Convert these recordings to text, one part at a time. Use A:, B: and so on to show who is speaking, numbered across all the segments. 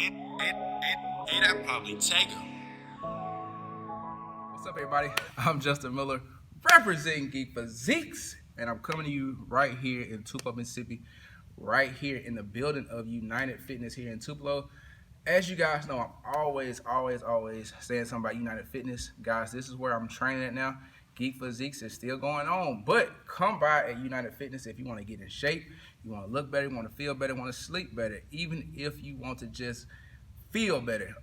A: That probably take him.
B: What's up, everybody? I'm Justin Miller, representing Geek Physiques, and I'm coming to you right here in Tupelo, Mississippi, right here in the building of United Fitness here in Tupelo. As you guys know, I'm always saying something about United Fitness. Guys, this is where I'm training at now. Geek Physiques is still going on, but come by at United Fitness if you want to get in shape, you want to look better, you want to feel better, you want to sleep better, even if you want to just feel better.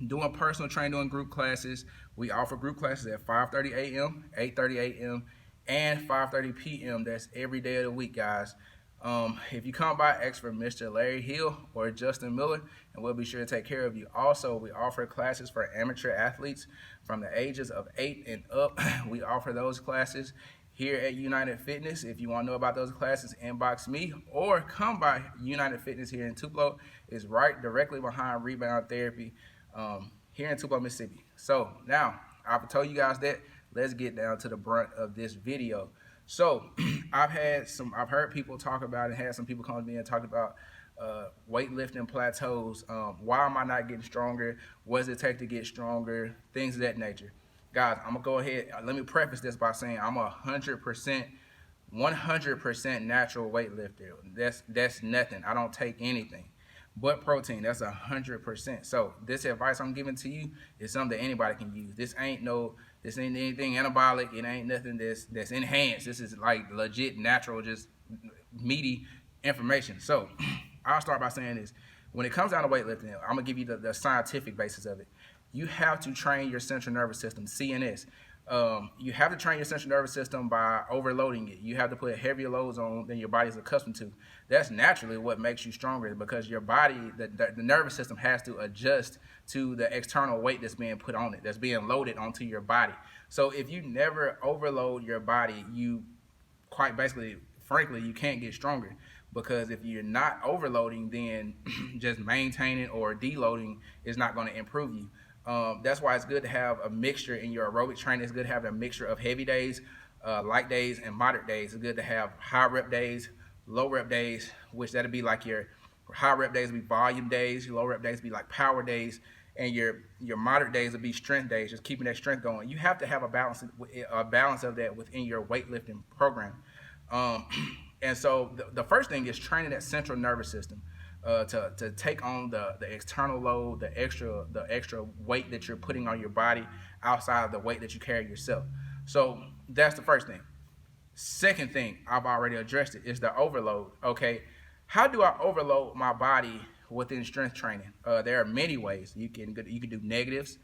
B: Doing personal training, doing group classes. We offer group classes at 5:30 a.m., 8:30 a.m., and 5:30 p.m. That's every day of the week, guys. If you come by, ask for Mr. Larry Hill or Justin Miller, and we'll be sure to take care of you. Also, we offer classes for amateur athletes from the ages of 8 and up. We offer those classes here at United Fitness. If you want to know about those classes, inbox me or come by United Fitness here in Tupelo. It's right directly behind Rebound Therapy here in Tupelo, Mississippi. So now, I've told you guys that. Let's get down to the brunt of this video. So I've heard people talk about it, had some people come to me and talk about weightlifting plateaus. Why am I not getting stronger? What does it take to get stronger? Things of that nature. Guys, I'm gonna go ahead. Let me preface this by saying I'm 100% natural weightlifter. That's nothing. I don't take anything but protein. That's 100%. So this advice I'm giving to you is something that anybody can use. This ain't anything anabolic. It ain't nothing that's enhanced. This is like legit natural, just meaty information. So I'll start by saying this. When it comes down to weightlifting, I'm gonna give you the scientific basis of it. You have to train your central nervous system, CNS. You have to train your central nervous system by overloading it. You have to put heavier loads on than your body's accustomed to. That's naturally what makes you stronger, because your body, the nervous system has to adjust to the external weight that's being put on it, that's being loaded onto your body. So if you never overload your body, you quite basically, frankly, you can't get stronger. Because if you're not overloading, then just maintaining or deloading is not going to improve you. That's why it's good to have a mixture in your aerobic training. It's good to have a mixture of heavy days, light days, and moderate days. It's good to have high rep days, low rep days, which that'll be like your high rep days will be volume days, your low rep days will be like power days, and your moderate days will be strength days, just keeping that strength going. You have to have a balance of that within your weightlifting program. And so the first thing is training that central nervous system. To take on the external load, the extra weight that you're putting on your body outside of the weight that you carry yourself. So that's the first thing. Second thing, I've already addressed it, is the overload. Okay, how do I overload my body within strength training? There are many ways. You can do negatives,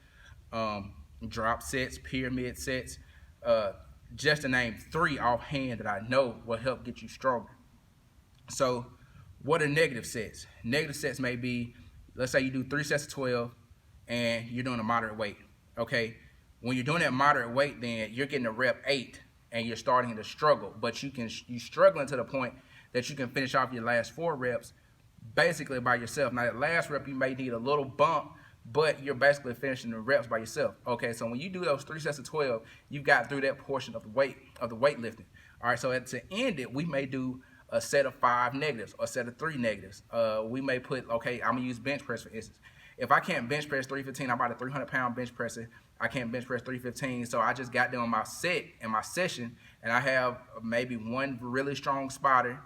B: drop sets, pyramid sets. Just to name 3 offhand that I know will help get you stronger. So what are negative sets? Negative sets may be, let's say you do 3 sets of 12 and you're doing a moderate weight. Okay, when you're doing that moderate weight, then you're getting a rep 8 and you're starting to struggle, but you're struggling to the point that you can finish off your last 4 reps basically by yourself. Now that last rep you may need a little bump, but you're basically finishing the reps by yourself. Okay, so when you do those 3 sets of 12, you've got through that portion of the weightlifting. All right, so to end it, we may do a set of 5 negatives or a set of 3 negatives. We may put, okay, I'm gonna use bench press for instance. If I can't bench press 315, I'm about a 300-pound bench presser. I can't bench press 315, so I just got done my set and my session, and I have maybe 1 really strong spotter,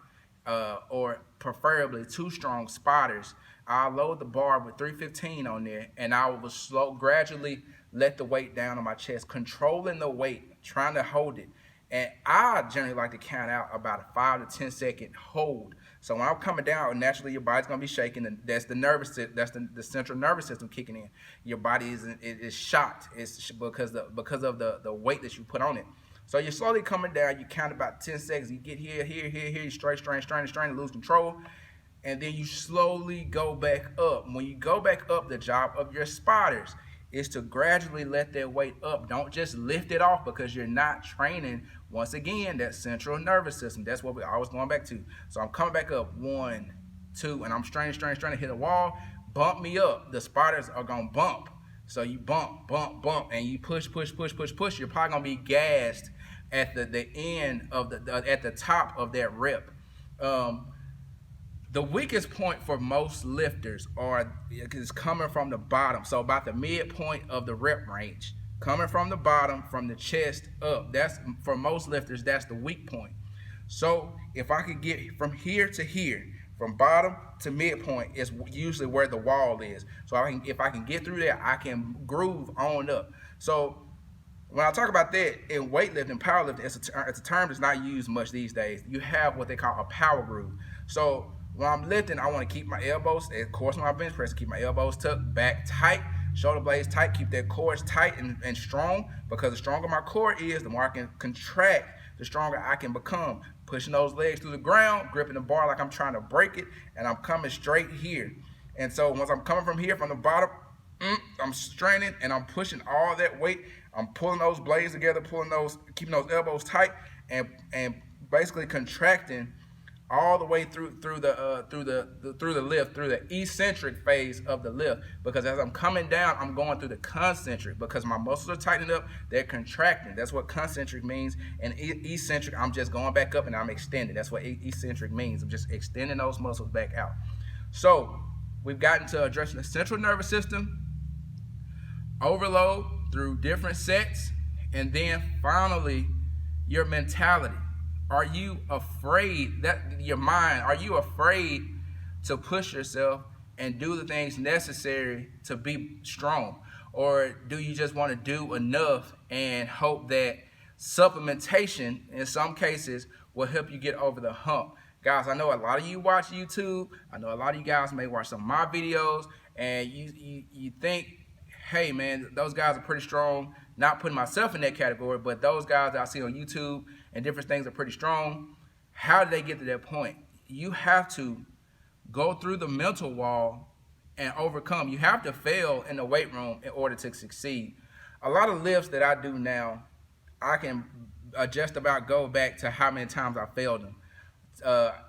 B: or preferably 2 strong spotters. I'll load the bar with 315 on there, and I will gradually let the weight down on my chest, controlling the weight, trying to hold it. And I generally like to count out about a 5 to 10 second hold. So when I'm coming down, naturally your body's gonna be shaking, and that's that's the central nervous system kicking in. Your body is shocked. It's because of the weight that you put on it. So you're slowly coming down. You count about 10 seconds. You get here. You strain, lose control, and then you slowly go back up. When you go back up, the job of your spotters is to gradually let that weight up. Don't just lift it off, because you're not training, once again, that central nervous system. That's what we're always going back to. So I'm coming back up, 1, 2, and I'm straining to hit a wall. Bump me up. The spotters are going to bump. So you bump, and you push. You're probably going to be gassed at the end of at the top of that rep. The weakest point for most lifters is coming from the bottom. So about the midpoint of the rep range. Coming from the bottom, from the chest up. That's for most lifters, that's the weak point. So if I could get from here to here, from bottom to midpoint is usually where the wall is. So if I can get through there, I can groove on up. So when I talk about that in weightlifting, powerlifting, it's a term that's not used much these days. You have what they call a power groove. So when I'm lifting, I want to keep my elbows, of course, when I bench press, keep my elbows tucked, back tight, shoulder blades tight, keep that core tight and strong, because the stronger my core is, the more I can contract, the stronger I can become. Pushing those legs through the ground, gripping the bar like I'm trying to break it, and I'm coming straight here. And so once I'm coming from here, from the bottom, I'm straining and I'm pushing all that weight. I'm pulling those blades together, keeping those elbows tight, and basically contracting all the way through the lift, through the eccentric phase of the lift. Because as I'm coming down, I'm going through the concentric, because my muscles are tightening up, they're contracting. That's what concentric means. And eccentric, I'm just going back up and I'm extending. That's what eccentric means. I'm just extending those muscles back out. So we've gotten to addressing the central nervous system, overload through different sets, and then finally your mentality. Are you afraid, that your mind, are you afraid to push yourself and do the things necessary to be strong? Or do you just want to do enough and hope that supplementation in some cases will help you get over the hump? Guys, I know a lot of you watch YouTube. I know a lot of you guys may watch some of my videos, and you think, hey man, those guys are pretty strong. Not putting myself in that category, but those guys that I see on YouTube and different things are pretty strong. How did they get to that point? You have to go through the mental wall and overcome. You have to fail in the weight room in order to succeed. A lot of lifts that I do now, I can just about go back to how many times I failed them.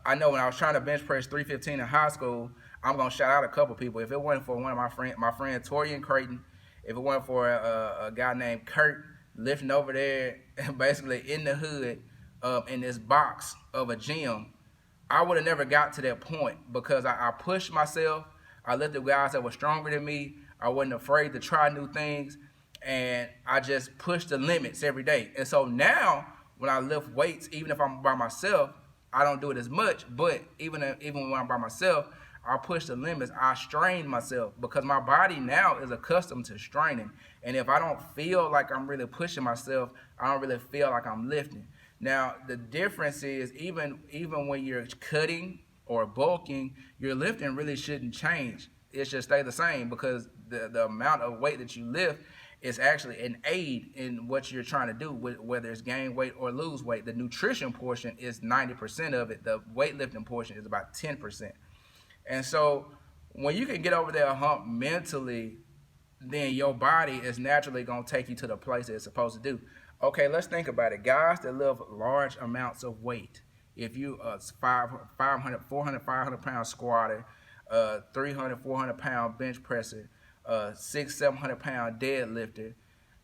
B: I know when I was trying to bench press 315 in high school, I'm gonna shout out a couple people. If it wasn't for one of my friend Torian Creighton, if it wasn't for a guy named Kurt lifting over there, basically in the hood, in this box of a gym, I would have never got to that point, because I pushed myself. I lifted guys that were stronger than me. I wasn't afraid to try new things, and I just pushed the limits every day. And so now when I lift weights, even if I'm by myself, I don't do it as much. But even when I'm by myself, I push the limits. I strain myself, because my body now is accustomed to straining. And if I don't feel like I'm really pushing myself, I don't really feel like I'm lifting. Now, the difference is even when you're cutting or bulking, your lifting really shouldn't change. It should stay the same, because the amount of weight that you lift is actually an aid in what you're trying to do, whether it's gain weight or lose weight. The nutrition portion is 90% of it. The weightlifting portion is about 10%. And so when you can get over that hump mentally, then your body is naturally going to take you to the place that it's supposed to do. Okay, let's think about it. Guys that lift large amounts of weight, if you 400, 500 pound squatter, 300, 400 pound bench presser, 600, 700 pound deadlifter,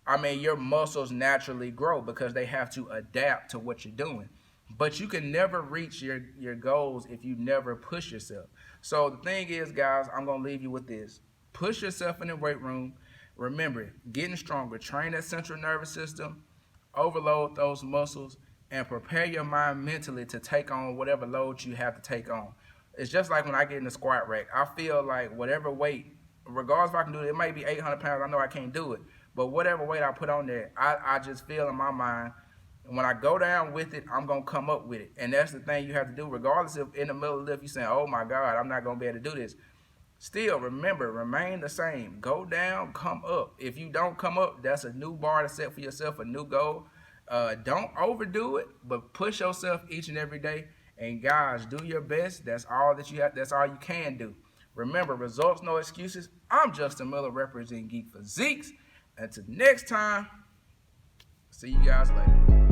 B: I mean, your muscles naturally grow because they have to adapt to what you're doing. But you can never reach your goals if you never push yourself. So the thing is, guys, I'm going to leave you with this. Push yourself in the weight room. Remember, getting stronger. Train that central nervous system. Overload those muscles. And prepare your mind mentally to take on whatever load you have to take on. It's just like when I get in the squat rack. I feel like whatever weight, regardless if I can do it, it might be 800 pounds. I know I can't do it. But whatever weight I put on there, I just feel in my mind, when I go down with it, I'm going to come up with it. And that's the thing you have to do, regardless if in the middle of the lift you're saying, oh my God, I'm not going to be able to do this. Still, remember, remain the same. Go down, come up. If you don't come up, that's a new bar to set for yourself, a new goal. Don't overdo it, but push yourself each and every day. And guys, do your best. That's all that you have. That's all you can do. Remember, results, no excuses. I'm Justin Miller, representing Geek Physiques. Until next time, see you guys later.